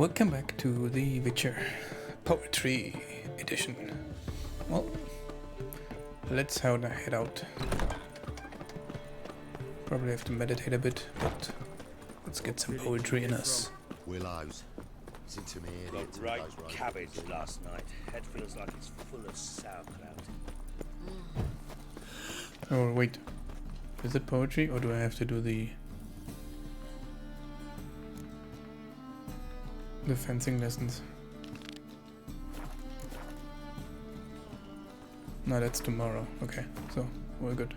Welcome back to the Witcher Poetry Edition. Well, let's head out. Probably have to meditate a bit, but let's get some poetry in us. Willows. Since me got right cabbage last night. Head feels like it's full of sauerkraut. Oh wait, is it poetry or do I have to do the fencing lessons? No, that's tomorrow. Okay, so we're good.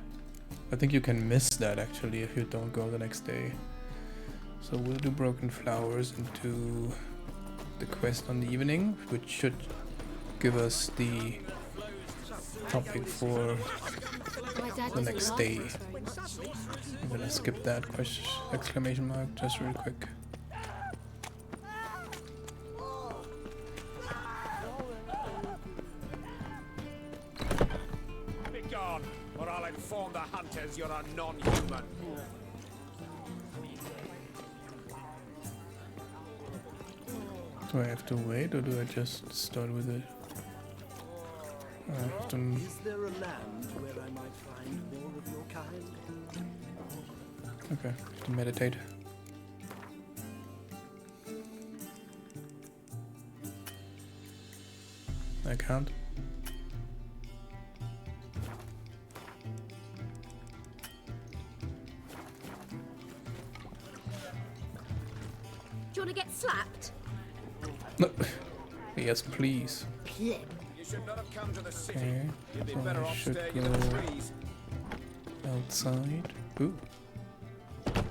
I think you can miss that actually if you don't go the next day. So we'll do Broken Flowers and do the quest on the evening, which should give us the topic for the next day. I'm gonna skip that exclamation mark just real quick. Be gone, or I'll inform the hunters you're a non-human. Do I have to wait or do I just start with it? Is there a land where I might find more of your kind? Okay, to meditate. I can't. Do you want to get slapped? No. Yes, please. You should not have come to the city. Okay, You'd be so better I off should staying in the go trees. outside. Ooh. Oh,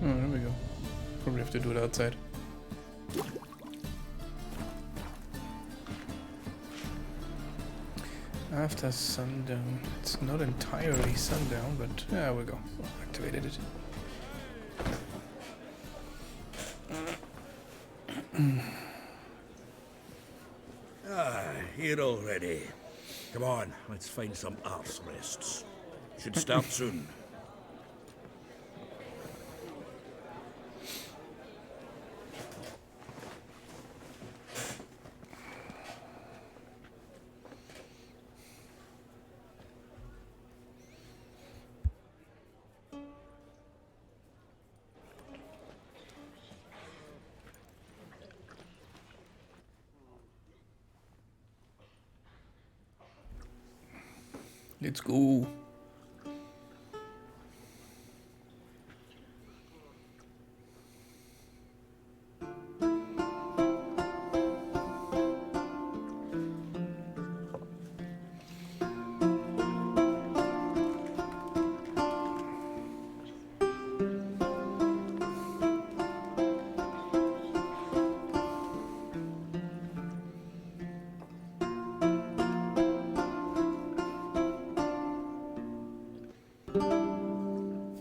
there we go. Probably have to do it outside. After sundown. It's not entirely sundown, but there we go. Activated it. Here already. Come on, let's find some arse rests. Should start soon. Let's go.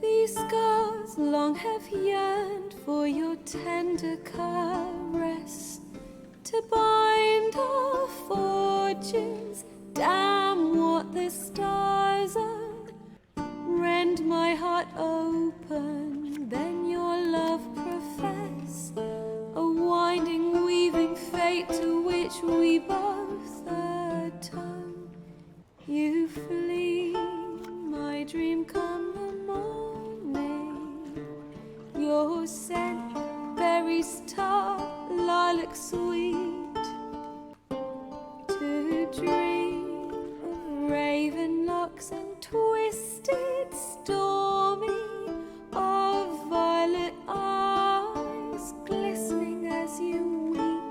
These scars long have yearned for your tender caress, to bind our fortunes. Damn what the stars are. Rend my heart open, then your love profess, a winding, weaving fate to which we both atone. You flee, my dream come the morning. Your scent, berries tart, lilac sweet. To dream of raven locks and twisted, stormy, of violet eyes glistening as you weep.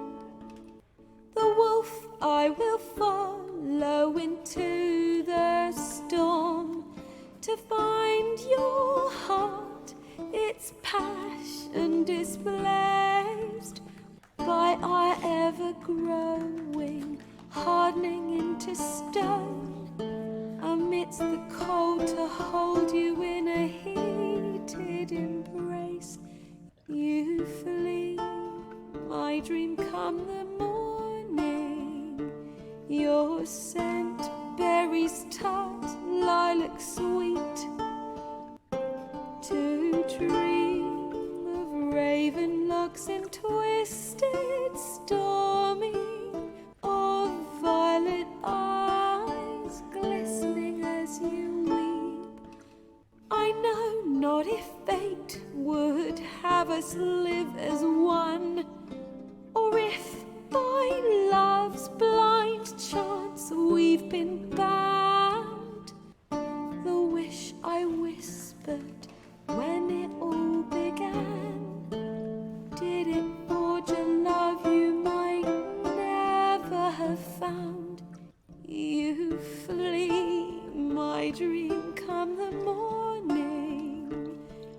The wolf I will follow into the storm, to find your heart, its passion displaced by our ever-growing, hardening into stone, amidst the cold to hold you in a heated embrace. You flee, my dream come the morning, your scent, berries tart, lilac sweet. To What if fate would have us live as one? Or if by love's blind chance we've been bound? The wish I whispered when it all began, did it forge a love you might never have found? You flee my dream come the morning,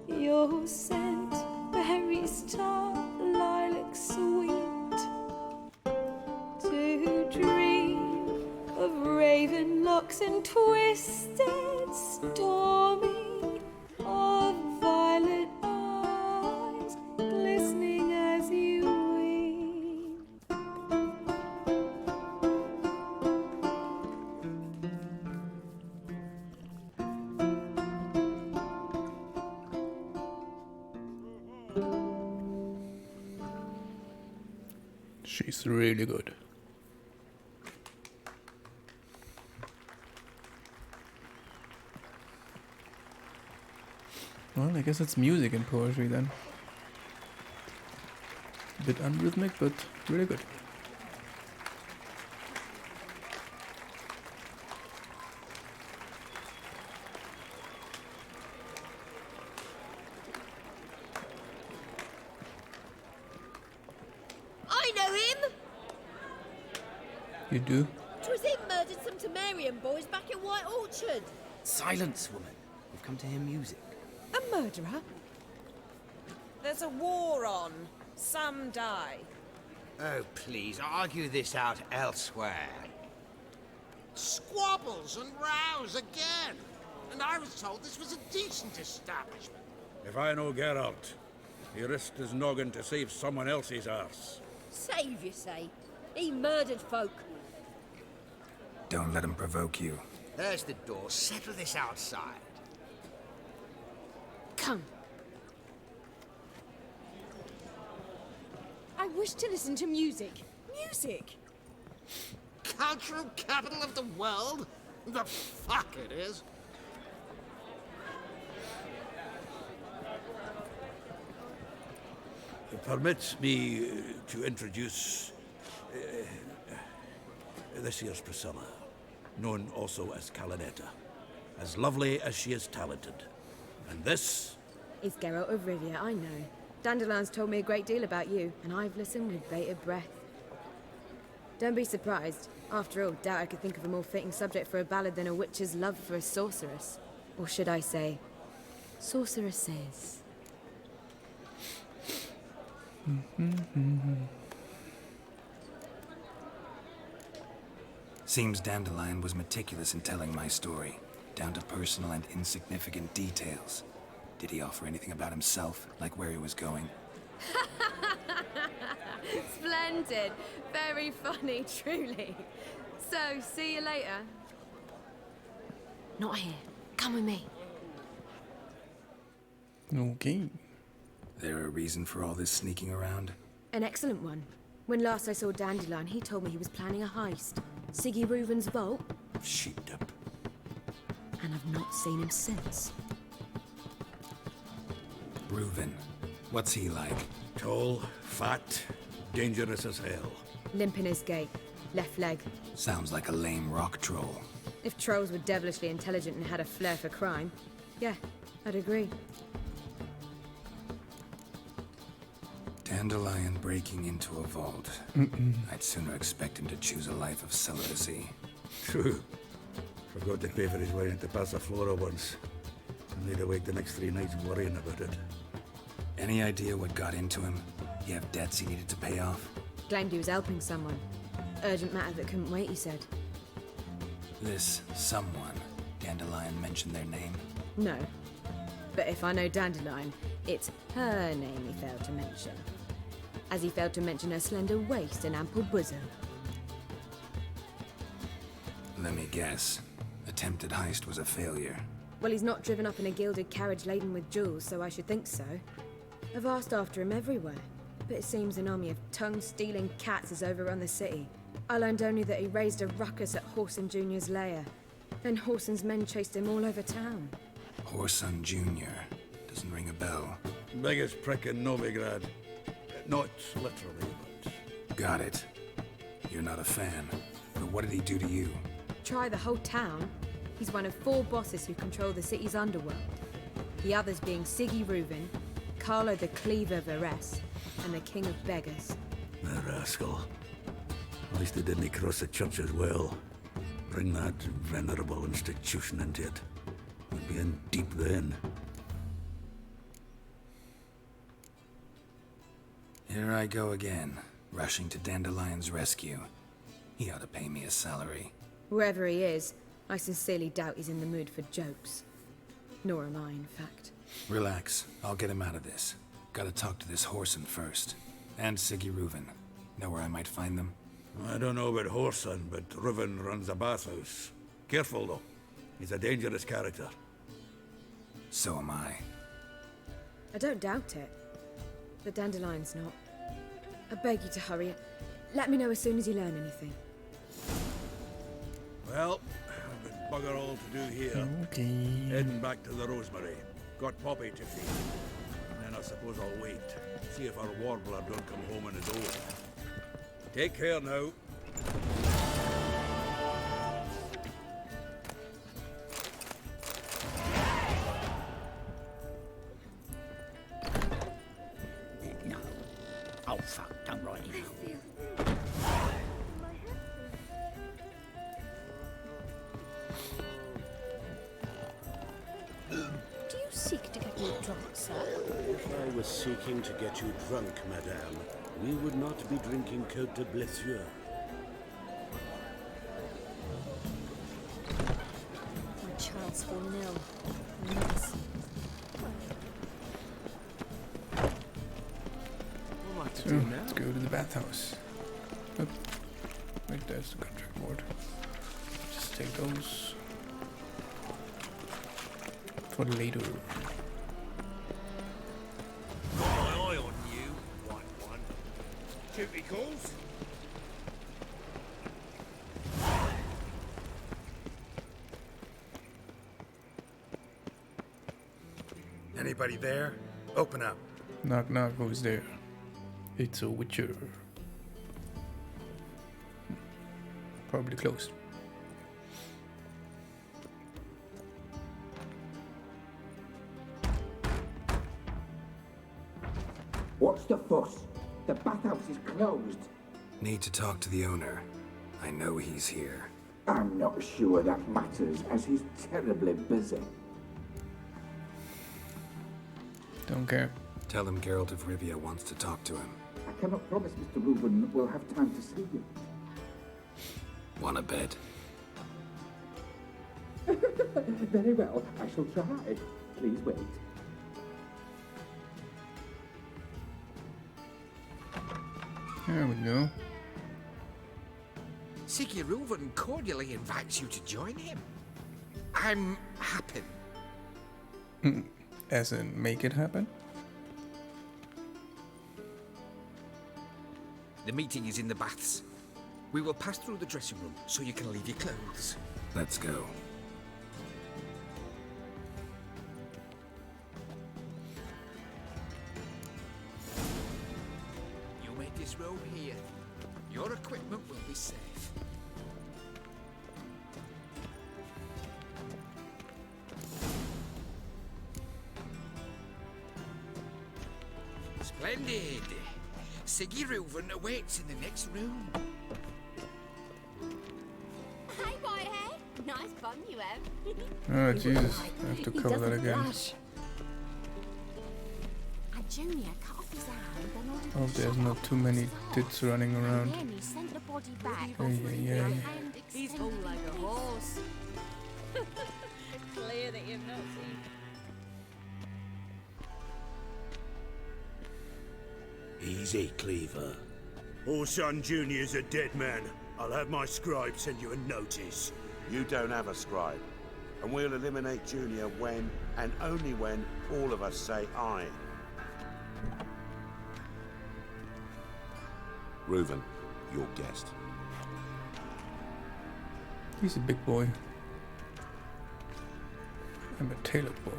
your scent berries tart, lilac sweet, to dream of raven locks and twisted stormy, of violet eyes glistening as you weep. She's really good. Well, I guess it's music and poetry then. A bit unrhythmic, but really good. I know him! You do? 'Twas him murdered some Temerian boys back at White Orchard. Silence, woman. We've come to hear music. A murderer? There's a war on. Some die. Oh, please, argue this out elsewhere. Squabbles and rows again. And I was told this was a decent establishment. If I know Geralt, he risked his noggin to save someone else's arse. Save, you say? He murdered folk. Don't let him provoke you. There's the door. Settle this outside. Come. I wish to listen to music. Music! Cultural capital of the world? The fuck it is. Permit me to introduce this here's Priscilla, known also as Calinetta, as lovely as she is talented. And this? It's Geralt of Rivia, I know. Dandelion's told me a great deal about you, and I've listened with bated breath. Don't be surprised. After all, doubt I could think of a more fitting subject for a ballad than a witch's love for a sorceress. Or should I say, sorceresses. Seems Dandelion was meticulous in telling my story, down to personal and insignificant details. Did he offer anything about himself, like where he was going? Splendid. Very funny, truly. So, see you later. Not here. Come with me. Okay. There a reason for all this sneaking around? An excellent one. When last I saw Dandelion, he told me he was planning a heist. Siggy Reuven's vault. Sheepdip. And I've not seen him since. Reuven. What's he like? Tall, fat, dangerous as hell. Limp in his gait. Left leg. Sounds like a lame rock troll. If trolls were devilishly intelligent and had a flair for crime, yeah, I'd agree. Dandelion breaking into a vault. I'd sooner expect him to choose a life of celibacy. True. Forgot to pay for his way into Passiflora once. And laid awake the next 3 nights worrying about it. Any idea what got into him? He have debts he needed to pay off? Claimed he was helping someone. Urgent matter that couldn't wait, he said. This someone, Dandelion mentioned their name? No. But if I know Dandelion, it's her name he failed to mention. As he failed to mention her slender waist and ample bosom. Let me guess. Attempted heist was a failure. Well, he's not driven up in a gilded carriage laden with jewels, so I should think so. I've asked after him everywhere, but it seems an army of tongue-stealing cats has overrun the city. I learned only that he raised a ruckus at Whoreson Jr.'s lair. Then Whoreson's men chased him all over town. Whoreson Jr. Doesn't ring a bell. Biggest prick in Novigrad. Not literally, but... Got it. You're not a fan. But what did he do to you? Try the whole town. He's one of 4 bosses who control the city's underworld. The others being Siggy Reuven, Carlo the Cleaver Varese, and the King of Beggars. The rascal. At least he didn't cross the church as well. Bring that venerable institution into it. We'd be in deep then. Here I go again, rushing to Dandelion's rescue. He ought to pay me a salary. Whoever he is, I sincerely doubt he's in the mood for jokes. Nor am I, in fact. Relax, I'll get him out of this. Gotta talk to this Whoreson first. And Siggy Reuven. Know where I might find them? I don't know about Whoreson, but Reuven runs a bathhouse. Careful, though. He's a dangerous character. So am I. I don't doubt it. But Dandelion's not. I beg you to hurry it. Let me know as soon as you learn anything. Well, I've got bugger all to do here. Okay. Heading back to the Rosemary. Got Poppy to feed. And then I suppose I'll wait. See if our warbler don't come home on his own. Take care now. No. Oh, fuck. Don't write it out. Do you seek to get me drunk, sir? If I was seeking to get you drunk, madame, we would not be drinking Côte de Blessure. My child's fallen ill. Nice. So, let's go to the bathhouse. Oh, wait, there's the contract board. Just take those for later. Got my eye on you, white one. Duty calls? Anybody there? Open up. Knock knock, who's there? It's a witcher. Probably closed. What's the fuss? The bathhouse is closed. Need to talk to the owner. I know he's here. I'm not sure that matters, as he's terribly busy. Don't care. Tell him Geralt of Rivia wants to talk to him. I cannot promise Mr. Reuben will have time to see you. Wanna bet? Very well, I shall try. Please wait. There we go. Siggy Reuven cordially invites you to join him. I'm happy. As in, make it happen? The meeting is in the baths. We will pass through the dressing room so you can leave your clothes. Let's go. You make this road here. Your equipment will be safe. Splendid. Siggy Reuven awaits in the next room. Hi, Whitehead. Nice bun you have. Oh, Jesus. I have to cover that again. And Junior cut off his hand and ordered Oh, there's not too many tits running around. then he sent the body back. Yeah. He's hung like a horse. Clear that you've not seen. Easy, Cleaver. Orson Jr.'s a dead man. I'll have my scribe send you a notice. You don't have a scribe. And we'll eliminate Junior when, and only when, all of us say aye. Reuven, your guest. He's a big boy. I'm a tailored boy.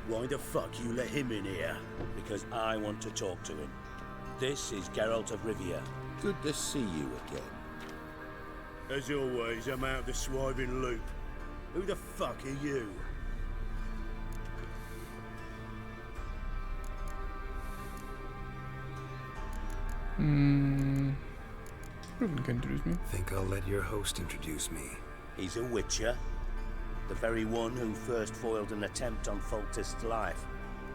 Why the fuck you let him in here? Because I want to talk to him. This is Geralt of Rivia. Good to see you again. As always, I'm out of the swiving loop. Who the fuck are you? You can introduce me. Think I'll let your host introduce me. He's a witcher. The very one who first foiled an attempt on Foltest's life,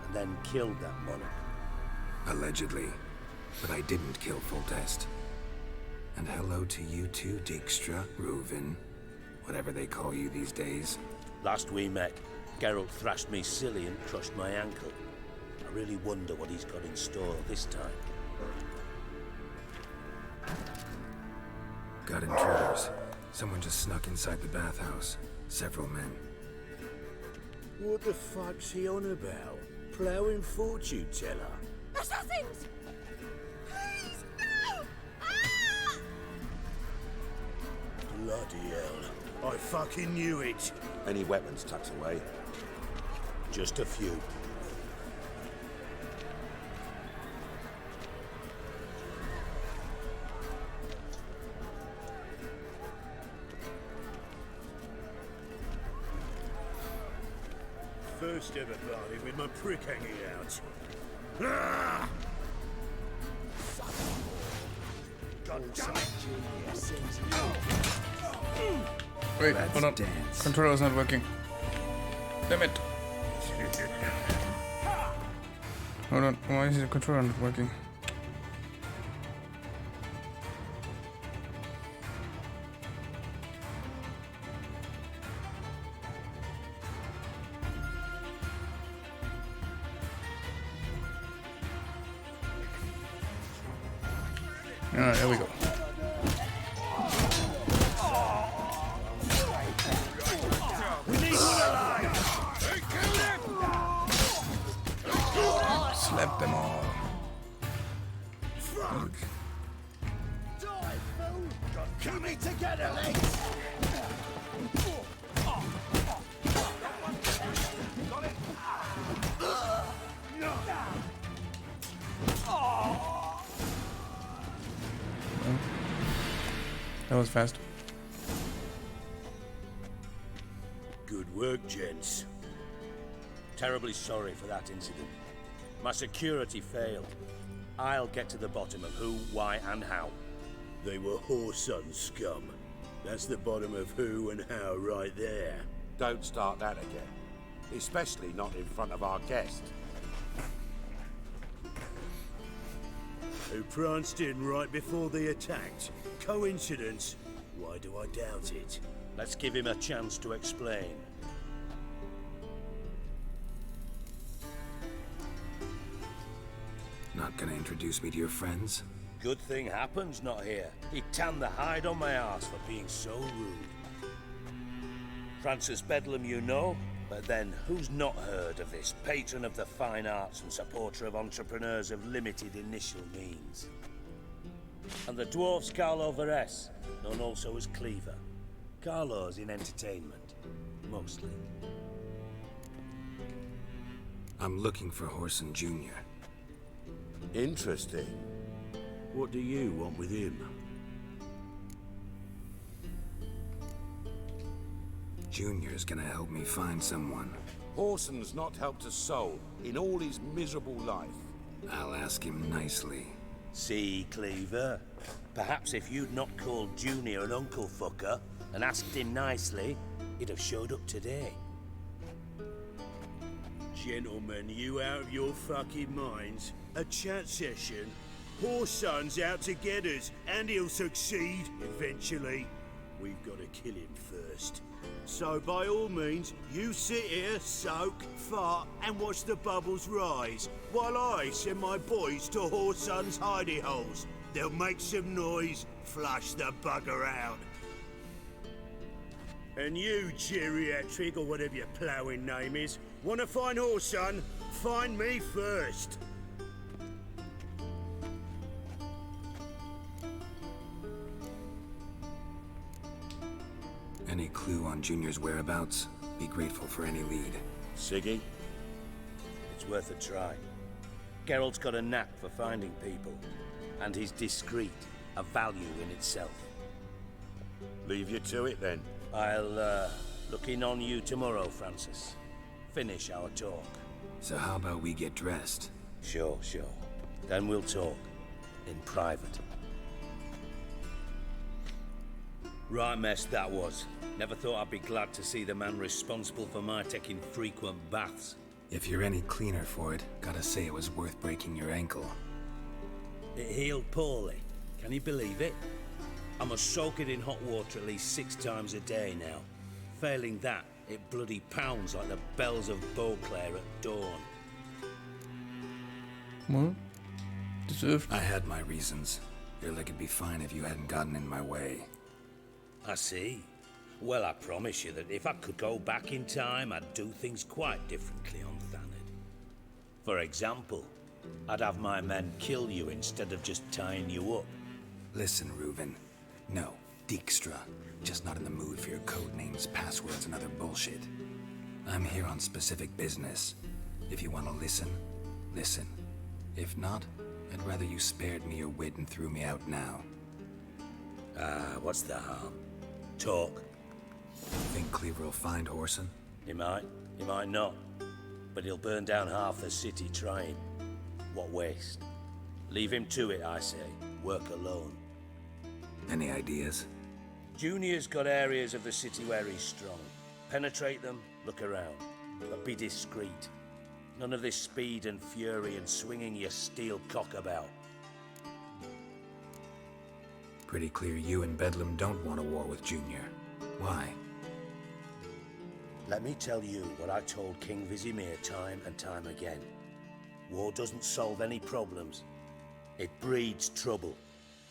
and then killed that monarch. Allegedly. But I didn't kill Foltest. And hello to you too, Dijkstra, Reuven, whatever they call you these days. Last we met, Geralt thrashed me silly and crushed my ankle. I really wonder what he's got in store this time. Got intruders. Someone just snuck inside the bathhouse. Several men. What the fuck's he on about? Plowing fortune teller? Assassins! Please, no! Ah! Bloody hell. I fucking knew it. Any weapons tucked away? Just a few. First ever party with my prick hanging out. Ah! God damn it! Wait, Let's hold on. dance. Controller's not working. Damn it. Hold on. Why is the controller not working? Alright, there we go. Slap them all. Fuck! Die, fool! Keep me together, legs! That was fast. Good work, gents. Terribly sorry for that incident. My security failed. I'll get to the bottom of who, why, and how. They were whoreson scum. That's the bottom of who and how right there. Don't start that again. Especially not in front of our guest. Who pranced in right before they attacked. Coincidence? Why do I doubt it? Let's give him a chance to explain. Not gonna introduce me to your friends? Good thing Happen's not here. He tanned the hide on my ass for being so rude. Francis Bedlam you know, but then who's not heard of this patron of the fine arts and supporter of entrepreneurs of limited initial means? And the dwarf's Carlo Veres, known also as Cleaver. Carlo's in entertainment, mostly. I'm looking for Whoreson Jr. Interesting. What do you want with him? Junior's gonna help me find someone. Whoreson's not helped a soul in all his miserable life. I'll ask him nicely. See, Cleaver? Perhaps if you'd not called Junior an uncle fucker and asked him nicely, he'd have showed up today. Gentlemen, you out of your fucking minds? A chat session? Whoreson's out to get us, and he'll succeed eventually. We've got to kill him first. So by all means, you sit here, soak, fart, and watch the bubbles rise, while I send my boys to Whoreson's hidey holes. They'll make some noise, flush the bugger out. And you, geriatric, or whatever your ploughing name is, wanna find Whoreson? Find me first. Any clue on Junior's whereabouts? Be grateful for any lead. Siggy? It's worth a try. Geralt's got a knack for finding people, and he's discreet, a value in itself. Leave you to it then. I'll look in on you tomorrow, Francis. Finish our talk. So how about we get dressed? Sure. Then we'll talk. In private. Right mess that was. Never thought I'd be glad to see the man responsible for my taking frequent baths. If you're any cleaner for it, gotta say it was worth breaking your ankle. It healed poorly. Can you believe it? I must soak it in hot water at least 6 times a day now. Failing that, it bloody pounds like the bells of Beauclair at dawn. Well, deserved. I had my reasons. Your leg would be fine if you hadn't gotten in my way. I see. Well, I promise you that if I could go back in time, I'd do things quite differently on Thanedd. For example, I'd have my men kill you instead of just tying you up. Listen, Reuven. No, Dijkstra. Just not in the mood for your code names, passwords, and other bullshit. I'm here on specific business. If you want to listen, listen. If not, I'd rather you spared me your wit and threw me out now. What's the harm? Talk. Think Cleaver will find Whoreson? He might not. But he'll burn down half the city trying. What waste. Leave him to it, I say. Work alone. Any ideas? Junior's got areas of the city where he's strong. Penetrate them, look around. But be discreet. None of this speed and fury and swinging your steel cock about. Pretty clear you and Bedlam don't want a war with Junior. Why? Let me tell you what I told King Vizimir time and time again. War doesn't solve any problems. It breeds trouble.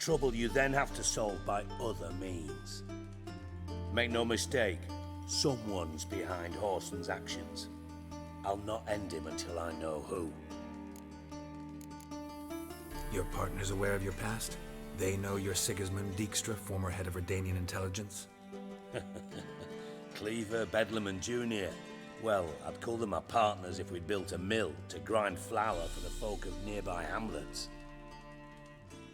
Trouble you then have to solve by other means. Make no mistake, someone's behind Whoreson's actions. I'll not end him until I know who. Your partner's aware of your past? They know you're Sigismund Dijkstra, former head of Redanian intelligence? Cleaver, Bedlam and Junior. Well, I'd call them my partners if we'd built a mill to grind flour for the folk of nearby hamlets.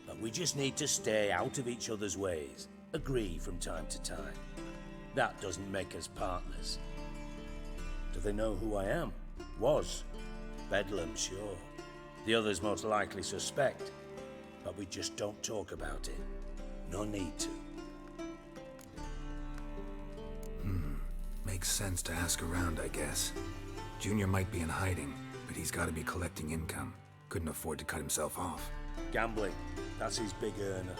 But we just need to stay out of each other's ways, agree from time to time. That doesn't make us partners. Do they know who I am? Was. Bedlam, sure. The others most likely suspect. But we just don't talk about it. No need to. Makes sense to ask around, I guess. Junior might be in hiding, but he's got to be collecting income. Couldn't afford to cut himself off. Gambling. That's his big earner.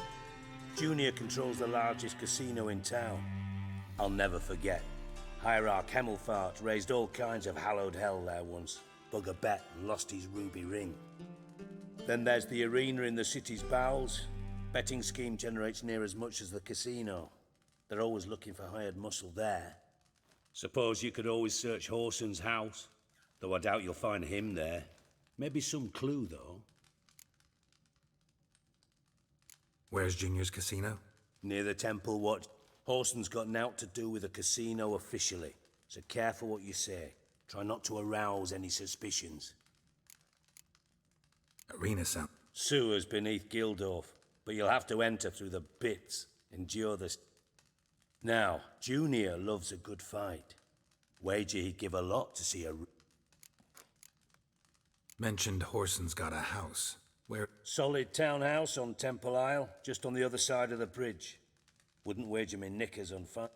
Junior controls the largest casino in town. I'll never forget. Hierarch Hemmelfart raised all kinds of hallowed hell there once. Bug a bet and lost his ruby ring. Then there's the arena in the city's bowels. Betting scheme generates near as much as the casino. They're always looking for hired muscle there. Suppose you could always search Whoreson's house, though I doubt you'll find him there. Maybe some clue, though. Where's Junior's casino? Near the Temple Watch. Whoreson's got naught to do with the casino officially, so careful what you say. Try not to arouse any suspicions. Arena sound. Sewers beneath Gildorf, but you'll have to enter through the bits. Endure the... Now, Junior loves a good fight. Wager he'd give a lot to see a... Mentioned Whoreson's got a house. Where? Solid townhouse on Temple Isle, just on the other side of the bridge. Wouldn't wager me knickers on fun.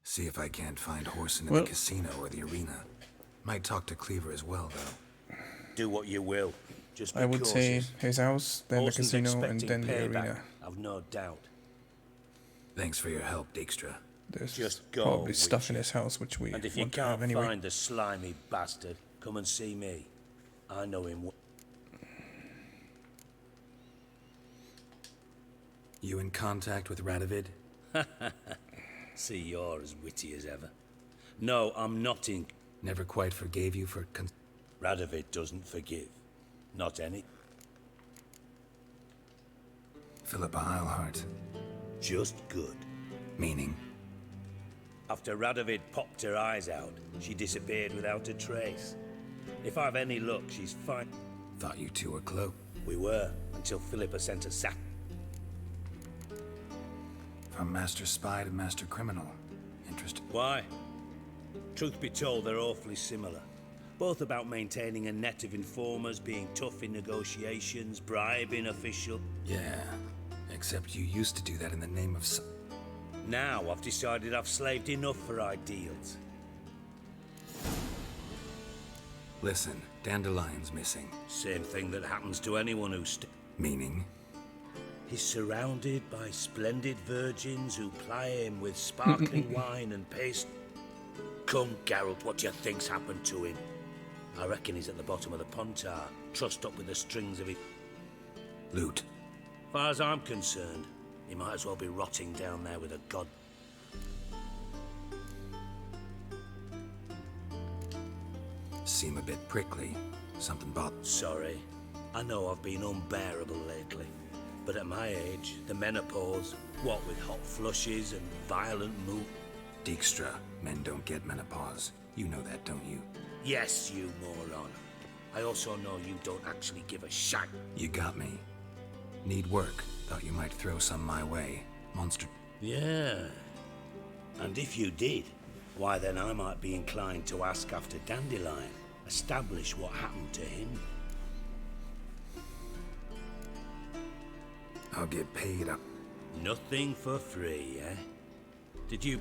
See if I can't find Whoreson in the casino or the arena. Might talk to Cleaver as well, though. Do what you will. Just be I would cautious. say his house, then the Whoreson's casino, and expecting then the payback, arena. I've no doubt. Thanks for your help, Dijkstra. There's Just go, probably stuff Witcher. in his house which we And if you want to have can't anyway. find the slimy bastard, come and see me. I know him. You in contact with Radovid? See, you're as witty as ever. No, I'm not in... Never quite forgave you for... Radovid doesn't forgive. Not any. Philippa Eilhart. Just good. Meaning? After Radovid popped her eyes out, she disappeared without a trace. If I've any luck, she's fine. Thought you two were close. We were, until Philippa sent a sack. From master spy to master criminal. Interesting. Why? Truth be told, they're awfully similar. Both about maintaining a net of informers, being tough in negotiations, bribing official. Yeah, except you used to do that in the name of Now I've decided I've slaved enough for ideals. Listen, Dandelion's missing. Same thing that happens to anyone who's Meaning? He's surrounded by splendid virgins who ply him with sparkling wine and paste. Come, Geralt, what do you think's happened to him? I reckon he's at the bottom of the Pontar, trussed up with the strings of his... Loot. Far as I'm concerned, he might as well be rotting down there with a god. Seem a bit prickly. Something bothered. Sorry. I know I've been unbearable lately. But at my age, the menopause, what with hot flushes and violent mood... Dijkstra, men don't get menopause. You know that, don't you? Yes, you moron. I also know you don't actually give a shit. You got me. Need work. Thought you might throw some my way. Monster... Yeah. And if you did, why then I might be inclined to ask after Dandelion. Establish what happened to him. I'll get paid up. Nothing for free, eh? Did you...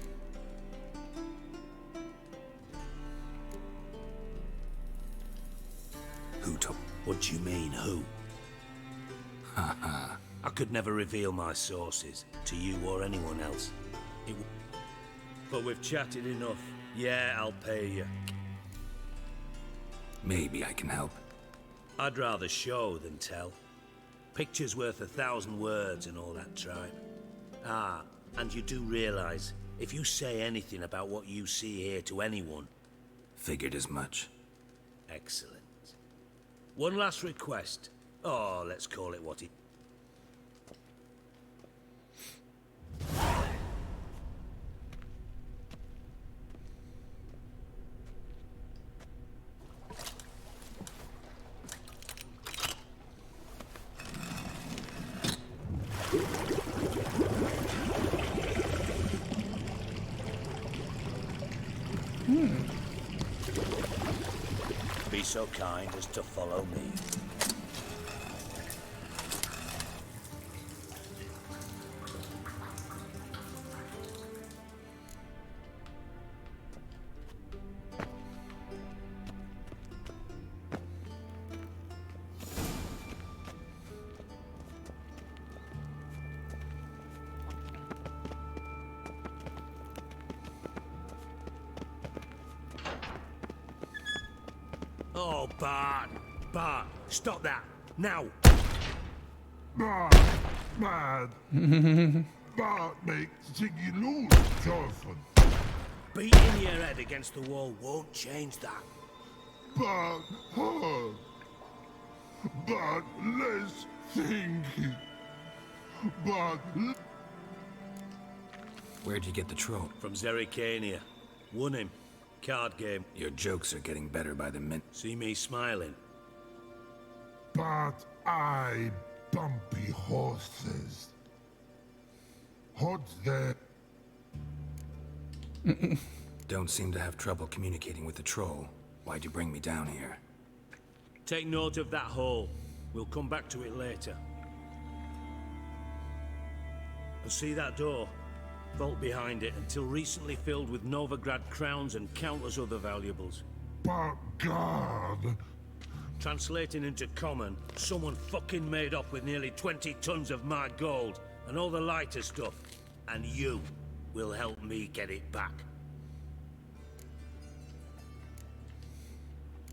Who took... What do you mean, who? Haha. I could never reveal my sources, to you or anyone else. But we've chatted enough. Yeah, I'll pay you. Maybe I can help. I'd rather show than tell. Picture's worth 1,000 words and all that tripe. Ah, and you do realize, if you say anything about what you see here to anyone... Figured as much. Excellent. One last request. Oh, let's call it what it... Be so kind as to follow me. Oh, Bart! Bart, stop that! Now! Bart! Bart makes Ziggy lose, Jonathan. Beating your head against the wall won't change that. Bart, hard. Bart, less thinking. Bart... Where'd you get the troll? From Zerrikania. Won him. Card game. Your jokes are getting better by the minute. See me smiling? But I bumpy horses. What's there? Don't seem to have trouble communicating with the troll. Why'd you bring me down here? Take note of that hole. We'll come back to it later. And see that door? Vault behind it, until recently filled with Novigrad crowns and countless other valuables. But God! Translating into common, someone fucking made off with nearly 20 tons of my gold, and all the lighter stuff. And you will help me get it back.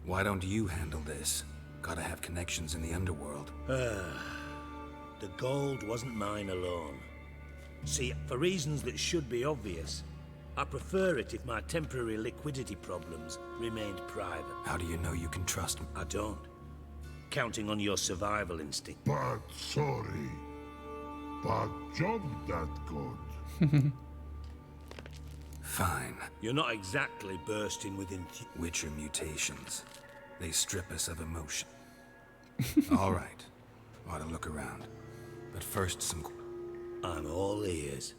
Why don't you handle this? Gotta have connections in the underworld. The gold wasn't mine alone. See, for reasons that should be obvious, I prefer it if my temporary liquidity problems remained private. How do you know you can trust me? I don't. Counting on your survival instinct. But sorry. But job that good. Fine. You're not exactly bursting within... Witcher mutations. They strip us of emotion. All right. Ought to look around. But first, some... I'm all ears.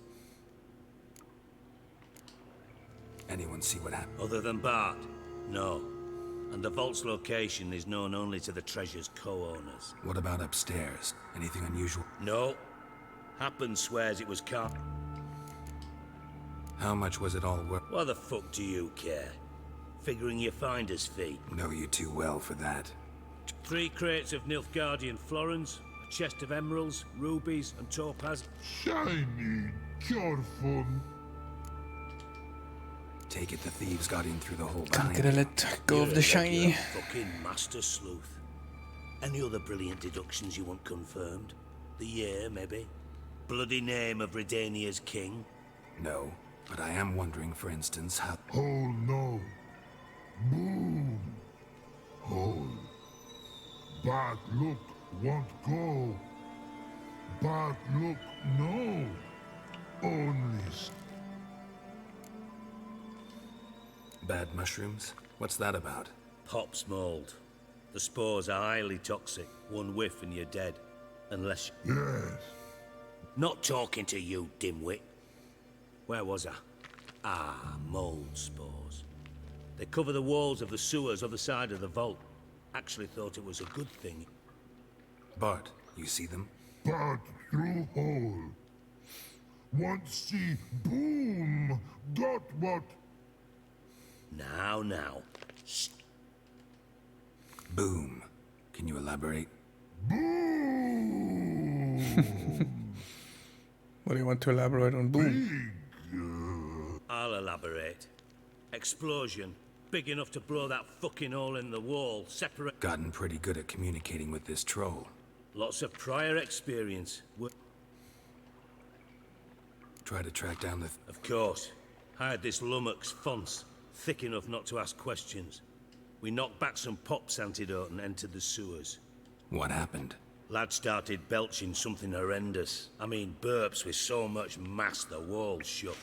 Anyone see what happened? Other than Bart? No. And the vault's location is known only to the treasure's co-owners. What about upstairs? Anything unusual? No. Happen swears it was car... How much was it all worth? Why the fuck do you care? Figuring your finder's fee. Know you too well for that. 3 crates of Nilfgaardian florins, a chest of emeralds, rubies, and topaz. Shiny, careful. Take it the thieves got in through the hole Can't behind get a you. let go of the shiny. Fucking master sleuth. Any other brilliant deductions you want confirmed? The year, maybe? Bloody name of Redania's king? No, but I am wondering, for instance, how... Oh no. Boom. Hole. Bad look, won't go. Bad look, no. Only... Bad mushrooms? What's that about? Pop's mold. The spores are highly toxic. One whiff and you're dead. Unless... Yes. Not talking to you, dimwit. Where was I? Ah, mold spores. They cover the walls of the sewers other side of the vault. Actually thought it was a good thing. Bart, you see them? Bad through hole. Want see boom. Got what? Now. Shh. Boom. Can you elaborate? Boom. What do you want to elaborate on boom? I'll elaborate. Explosion. Big enough to blow that fucking hole in the wall. Separate... Gotten pretty good at communicating with this troll. Lots of prior experience. Try to track down the... Of course. Hired this lummox, Fons. Thick enough not to ask questions. We knocked back some pop's antidote and entered the sewers. What happened? Lad started belching something horrendous. I mean, burps with so much mass the walls shook.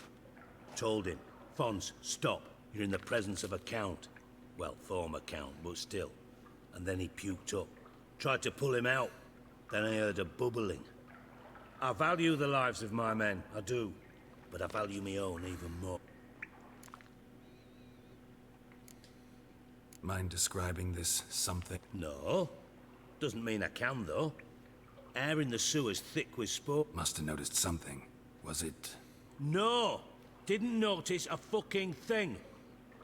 Told him, Fons, stop. You're in the presence of a count. Well, former count, but still. And then he puked up. Tried to pull him out. Then I heard a bubbling. I value the lives of my men, I do. But I value my own even more. Mind describing this something? No. Doesn't mean I can, though. Air in the sewers thick with spore. Must have noticed something. Was it... No! Didn't notice a fucking thing.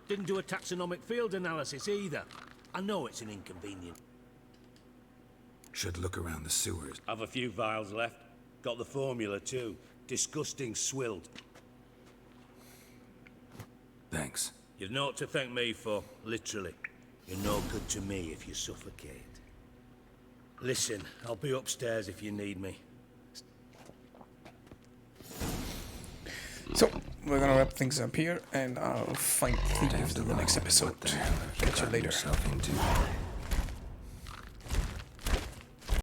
Didn't do a taxonomic field analysis either. I know it's an inconvenience. Should look around the sewers. Have a few vials left. Got the formula too. Disgusting swilled. Thanks. You've naught to thank me for, literally. You're no good to me if you suffocate. Listen, I'll be upstairs if you need me. So, we're gonna wrap things up here, and I'll find thieves in the next episode. Catch you later.